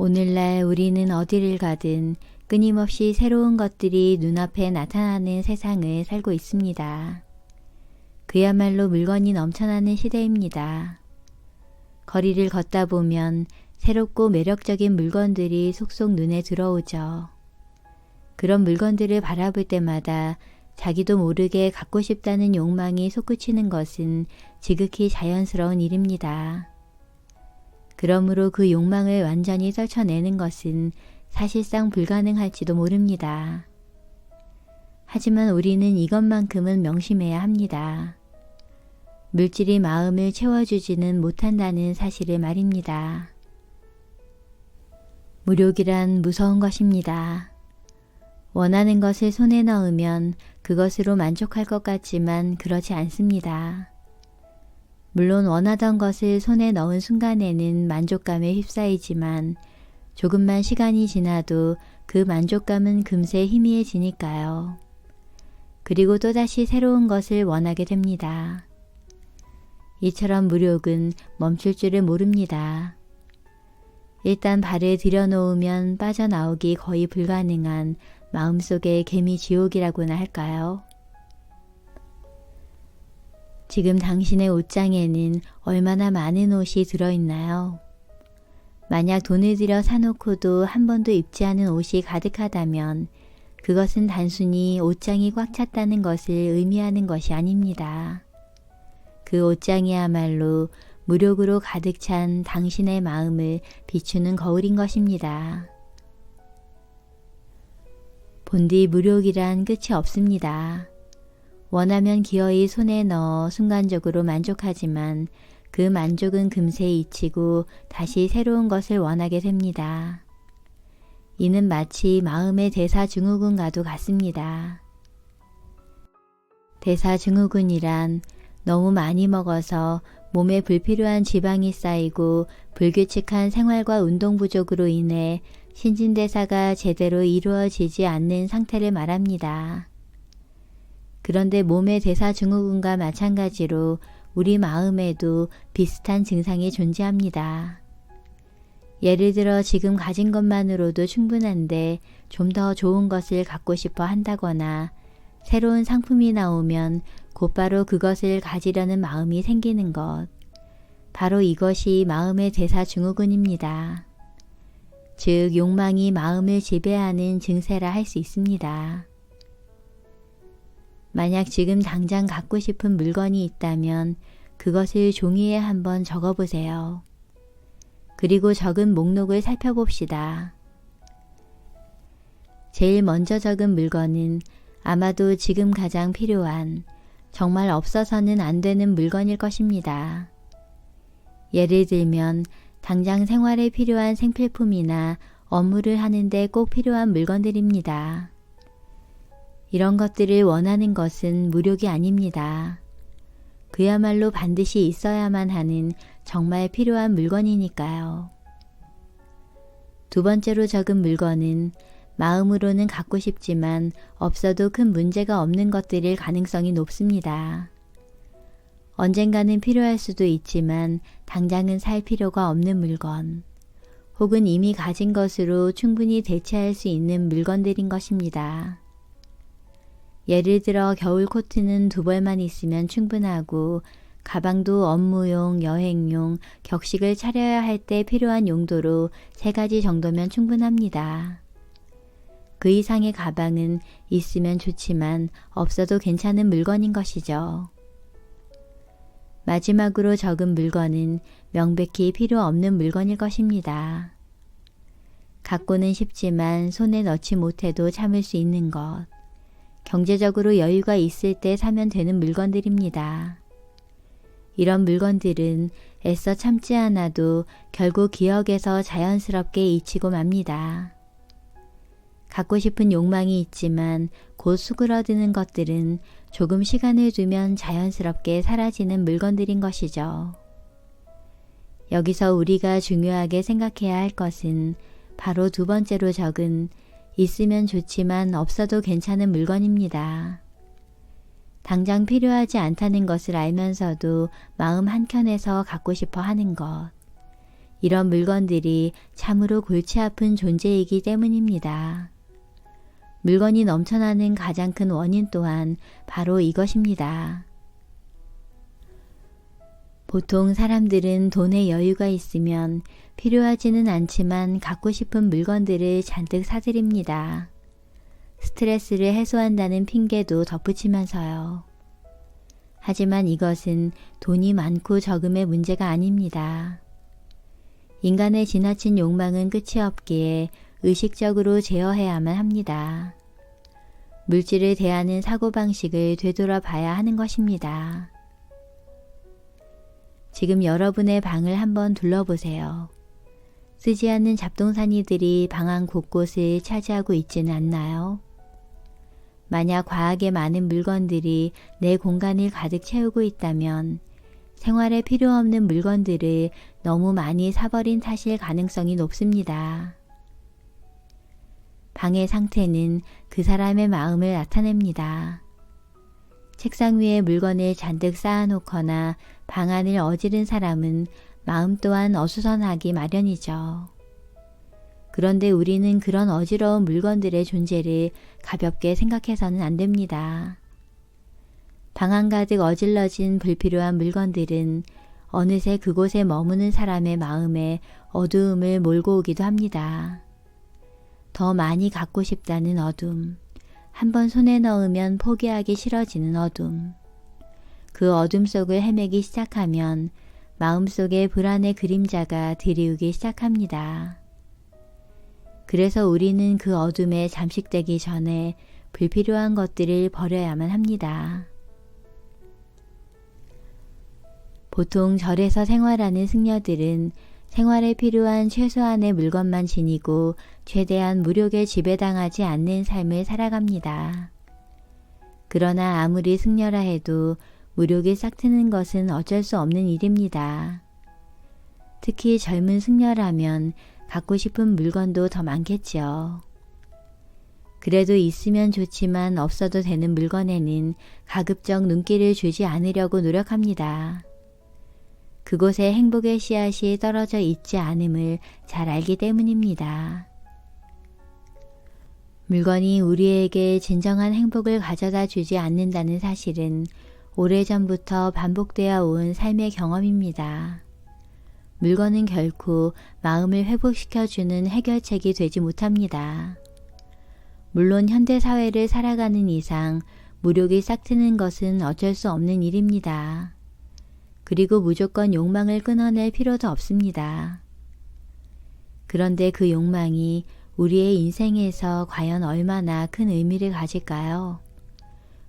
오늘날 우리는 어디를 가든 끊임없이 새로운 것들이 눈앞에 나타나는 세상을 살고 있습니다. 그야말로 물건이 넘쳐나는 시대입니다. 거리를 걷다 보면 새롭고 매력적인 물건들이 속속 눈에 들어오죠. 그런 물건들을 바라볼 때마다 자기도 모르게 갖고 싶다는 욕망이 솟구치는 것은 지극히 자연스러운 일입니다. 그러므로 그 욕망을 완전히 떨쳐내는 것은 사실상 불가능할지도 모릅니다. 하지만 우리는 이것만큼은 명심해야 합니다. 물질이 마음을 채워주지는 못한다는 사실을 말입니다. 무력이란 무서운 것입니다. 원하는 것을 손에 넣으면 그것으로 만족할 것 같지만 그렇지 않습니다. 물론 원하던 것을 손에 넣은 순간에는 만족감에 휩싸이지만 조금만 시간이 지나도 그 만족감은 금세 희미해지니까요. 그리고 또다시 새로운 것을 원하게 됩니다. 이처럼 무력은 멈출 줄을 모릅니다. 일단 발을 들여놓으면 빠져나오기 거의 불가능한 마음속의 개미 지옥이라고나 할까요? 지금 당신의 옷장에는 얼마나 많은 옷이 들어있나요? 만약 돈을 들여 사놓고도 한 번도 입지 않은 옷이 가득하다면 그것은 단순히 옷장이 꽉 찼다는 것을 의미하는 것이 아닙니다. 그 옷장이야말로 무력으로 가득 찬 당신의 마음을 비추는 거울인 것입니다. 본디 무력이란 끝이 없습니다. 원하면 기어이 손에 넣어 순간적으로 만족하지만 그 만족은 금세 잊히고 다시 새로운 것을 원하게 됩니다. 이는 마치 마음의 대사증후군과도 같습니다. 대사증후군이란 너무 많이 먹어서 몸에 불필요한 지방이 쌓이고 불규칙한 생활과 운동 부족으로 인해 신진대사가 제대로 이루어지지 않는 상태를 말합니다. 그런데 몸의 대사증후군과 마찬가지로 우리 마음에도 비슷한 증상이 존재합니다. 예를 들어 지금 가진 것만으로도 충분한데 좀 더 좋은 것을 갖고 싶어 한다거나 새로운 상품이 나오면 곧바로 그것을 가지려는 마음이 생기는 것. 바로 이것이 마음의 대사증후군입니다. 즉 욕망이 마음을 지배하는 증세라 할 수 있습니다. 만약 지금 당장 갖고 싶은 물건이 있다면 그것을 종이에 한번 적어보세요. 그리고 적은 목록을 살펴봅시다. 제일 먼저 적은 물건은 아마도 지금 가장 필요한, 정말 없어서는 안 되는 물건일 것입니다. 예를 들면 당장 생활에 필요한 생필품이나 업무를 하는데 꼭 필요한 물건들입니다. 이런 것들을 원하는 것은 무력이 아닙니다. 그야말로 반드시 있어야만 하는 정말 필요한 물건이니까요. 두 번째로 적은 물건은 마음으로는 갖고 싶지만 없어도 큰 문제가 없는 것들일 가능성이 높습니다. 언젠가는 필요할 수도 있지만 당장은 살 필요가 없는 물건, 혹은 이미 가진 것으로 충분히 대체할 수 있는 물건들인 것입니다. 예를 들어 겨울 코트는 2벌만 있으면 충분하고 가방도 업무용, 여행용, 격식을 차려야 할 때 필요한 용도로 3가지 정도면 충분합니다. 그 이상의 가방은 있으면 좋지만 없어도 괜찮은 물건인 것이죠. 마지막으로 적은 물건은 명백히 필요 없는 물건일 것입니다. 갖고는 싶지만 손에 넣지 못해도 참을 수 있는 것. 경제적으로 여유가 있을 때 사면 되는 물건들입니다. 이런 물건들은 애써 참지 않아도 결국 기억에서 자연스럽게 잊히고 맙니다. 갖고 싶은 욕망이 있지만 곧 수그러드는 것들은 조금 시간을 두면 자연스럽게 사라지는 물건들인 것이죠. 여기서 우리가 중요하게 생각해야 할 것은 바로 두 번째로 적은 있으면 좋지만 없어도 괜찮은 물건입니다. 당장 필요하지 않다는 것을 알면서도 마음 한켠에서 갖고 싶어 하는 것. 이런 물건들이 참으로 골치 아픈 존재이기 때문입니다. 물건이 넘쳐나는 가장 큰 원인 또한 바로 이것입니다. 보통 사람들은 돈에 여유가 있으면 필요하지는 않지만 갖고 싶은 물건들을 잔뜩 사들입니다. 스트레스를 해소한다는 핑계도 덧붙이면서요. 하지만 이것은 돈이 많고 적음의 문제가 아닙니다. 인간의 지나친 욕망은 끝이 없기에 의식적으로 제어해야만 합니다. 물질을 대하는 사고방식을 되돌아봐야 하는 것입니다. 지금 여러분의 방을 한번 둘러보세요. 쓰지 않는 잡동사니들이 방 안 곳곳을 차지하고 있지는 않나요? 만약 과하게 많은 물건들이 내 공간을 가득 채우고 있다면 생활에 필요 없는 물건들을 너무 많이 사버린 탓일 가능성이 높습니다. 방의 상태는 그 사람의 마음을 나타냅니다. 책상 위에 물건을 잔뜩 쌓아놓거나 방 안을 어지른 사람은 마음 또한 어수선하기 마련이죠. 그런데 우리는 그런 어지러운 물건들의 존재를 가볍게 생각해서는 안 됩니다. 방 한가득 어질러진 불필요한 물건들은 어느새 그곳에 머무는 사람의 마음에 어두움을 몰고 오기도 합니다. 더 많이 갖고 싶다는 어둠, 한번 손에 넣으면 포기하기 싫어지는 어둠. 그 어둠 속을 헤매기 시작하면 마음속에 불안의 그림자가 드리우기 시작합니다. 그래서 우리는 그 어둠에 잠식되기 전에 불필요한 것들을 버려야만 합니다. 보통 절에서 생활하는 승려들은 생활에 필요한 최소한의 물건만 지니고 최대한 무력에 지배당하지 않는 삶을 살아갑니다. 그러나 아무리 승려라 해도 무력이 싹트는 것은 어쩔 수 없는 일입니다. 특히 젊은 승려라면 갖고 싶은 물건도 더 많겠지요. 그래도 있으면 좋지만 없어도 되는 물건에는 가급적 눈길을 주지 않으려고 노력합니다. 그곳에 행복의 씨앗이 떨어져 있지 않음을 잘 알기 때문입니다. 물건이 우리에게 진정한 행복을 가져다 주지 않는다는 사실은 오래전부터 반복되어 온 삶의 경험입니다. 물건은 결코 마음을 회복시켜주는 해결책이 되지 못합니다. 물론 현대사회를 살아가는 이상 무력이 싹트는 것은 어쩔 수 없는 일입니다. 그리고 무조건 욕망을 끊어낼 필요도 없습니다. 그런데 그 욕망이 우리의 인생에서 과연 얼마나 큰 의미를 가질까요?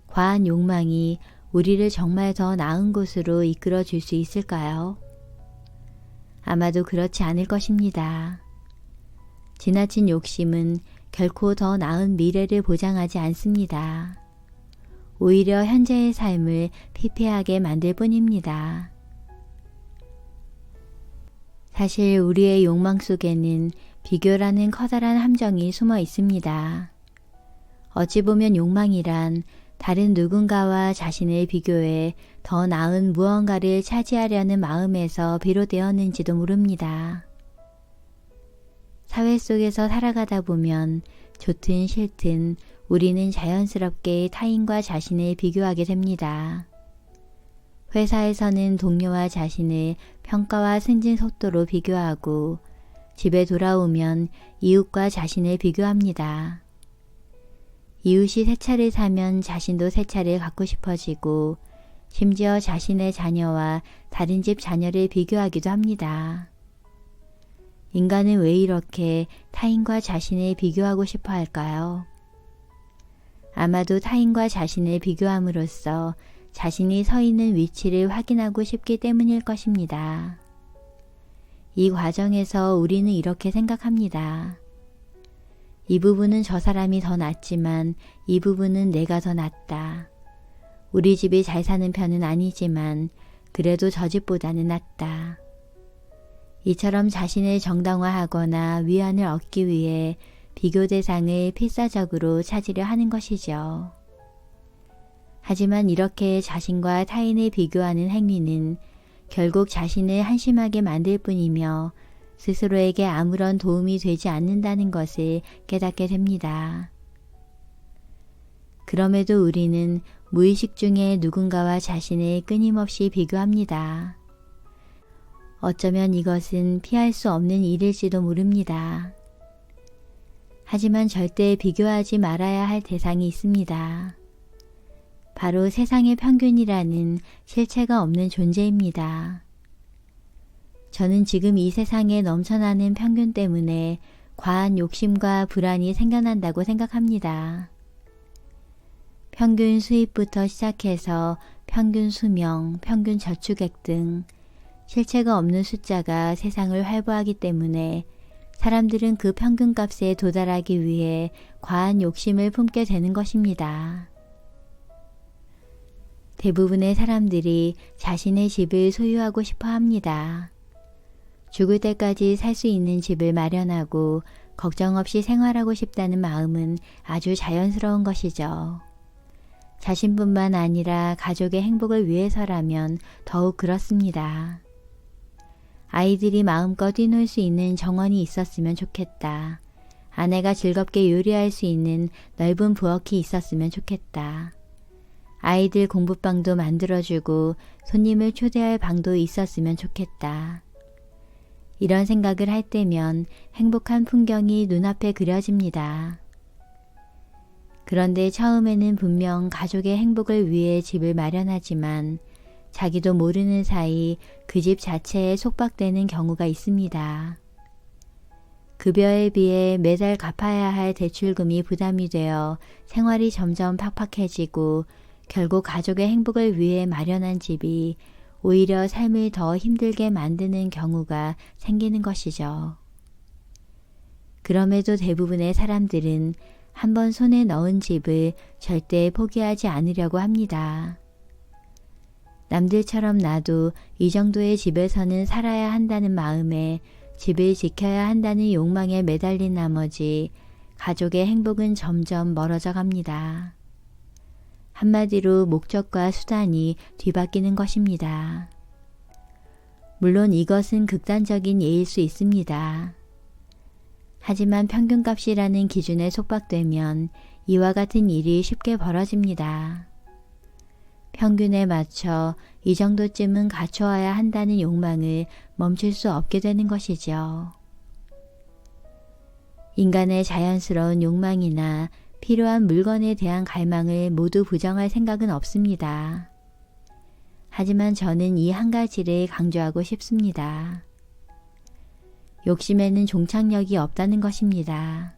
과한 욕망이 우리를 정말 더 나은 곳으로 이끌어 줄 수 있을까요? 아마도 그렇지 않을 것입니다. 지나친 욕심은 결코 더 나은 미래를 보장하지 않습니다. 오히려 현재의 삶을 피폐하게 만들 뿐입니다. 사실 우리의 욕망 속에는 비교라는 커다란 함정이 숨어 있습니다. 어찌 보면 욕망이란 다른 누군가와 자신을 비교해 더 나은 무언가를 차지하려는 마음에서 비롯되었는지도 모릅니다. 사회 속에서 살아가다 보면 좋든 싫든 우리는 자연스럽게 타인과 자신을 비교하게 됩니다. 회사에서는 동료와 자신을 평가와 승진 속도로 비교하고 집에 돌아오면 이웃과 자신을 비교합니다. 이웃이 새 차를 사면 자신도 새 차를 갖고 싶어지고 심지어 자신의 자녀와 다른 집 자녀를 비교하기도 합니다. 인간은 왜 이렇게 타인과 자신을 비교하고 싶어 할까요? 아마도 타인과 자신을 비교함으로써 자신이 서 있는 위치를 확인하고 싶기 때문일 것입니다. 이 과정에서 우리는 이렇게 생각합니다. 이 부분은 저 사람이 더 낫지만 이 부분은 내가 더 낫다. 우리 집이 잘 사는 편은 아니지만 그래도 저 집보다는 낫다. 이처럼 자신을 정당화하거나 위안을 얻기 위해 비교 대상을 필사적으로 찾으려 하는 것이죠. 하지만 이렇게 자신과 타인을 비교하는 행위는 결국 자신을 한심하게 만들 뿐이며 스스로에게 아무런 도움이 되지 않는다는 것을 깨닫게 됩니다. 그럼에도 우리는 무의식 중에 누군가와 자신을 끊임없이 비교합니다. 어쩌면 이것은 피할 수 없는 일일지도 모릅니다. 하지만 절대 비교하지 말아야 할 대상이 있습니다. 바로 세상의 평균이라는 실체가 없는 존재입니다. 저는 지금 이 세상에 넘쳐나는 평균 때문에 과한 욕심과 불안이 생겨난다고 생각합니다. 평균 수입부터 시작해서 평균 수명, 평균 저축액 등 실체가 없는 숫자가 세상을 활보하기 때문에 사람들은 그 평균값에 도달하기 위해 과한 욕심을 품게 되는 것입니다. 대부분의 사람들이 자신의 집을 소유하고 싶어 합니다. 죽을 때까지 살 수 있는 집을 마련하고 걱정 없이 생활하고 싶다는 마음은 아주 자연스러운 것이죠. 자신뿐만 아니라 가족의 행복을 위해서라면 더욱 그렇습니다. 아이들이 마음껏 뛰놀 수 있는 정원이 있었으면 좋겠다. 아내가 즐겁게 요리할 수 있는 넓은 부엌이 있었으면 좋겠다. 아이들 공부방도 만들어주고 손님을 초대할 방도 있었으면 좋겠다. 이런 생각을 할 때면 행복한 풍경이 눈앞에 그려집니다. 그런데 처음에는 분명 가족의 행복을 위해 집을 마련하지만 자기도 모르는 사이 그 집 자체에 속박되는 경우가 있습니다. 급여에 비해 매달 갚아야 할 대출금이 부담이 되어 생활이 점점 팍팍해지고 결국 가족의 행복을 위해 마련한 집이 오히려 삶을 더 힘들게 만드는 경우가 생기는 것이죠. 그럼에도 대부분의 사람들은 한번 손에 넣은 집을 절대 포기하지 않으려고 합니다. 남들처럼 나도 이 정도의 집에서는 살아야 한다는 마음에 집을 지켜야 한다는 욕망에 매달린 나머지 가족의 행복은 점점 멀어져 갑니다. 한마디로 목적과 수단이 뒤바뀌는 것입니다. 물론 이것은 극단적인 예일 수 있습니다. 하지만 평균값이라는 기준에 속박되면 이와 같은 일이 쉽게 벌어집니다. 평균에 맞춰 이 정도쯤은 갖춰와야 한다는 욕망을 멈출 수 없게 되는 것이죠. 인간의 자연스러운 욕망이나 필요한 물건에 대한 갈망을 모두 부정할 생각은 없습니다. 하지만 저는 이 한 가지를 강조하고 싶습니다. 욕심에는 종착역이 없다는 것입니다.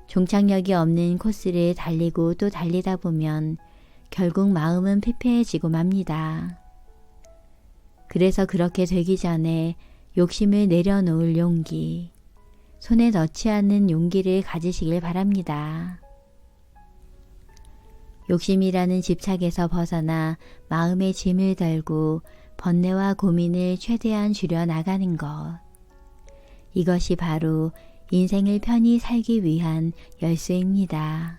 종착역이 없는 코스를 달리고 또 달리다 보면 결국 마음은 피폐해지고 맙니다. 그래서 그렇게 되기 전에 욕심을 내려놓을 용기, 손에 넣지 않는 용기를 가지시길 바랍니다. 욕심이라는 집착에서 벗어나 마음의 짐을 덜고 번뇌와 고민을 최대한 줄여 나가는 것. 이것이 바로 인생을 편히 살기 위한 열쇠입니다.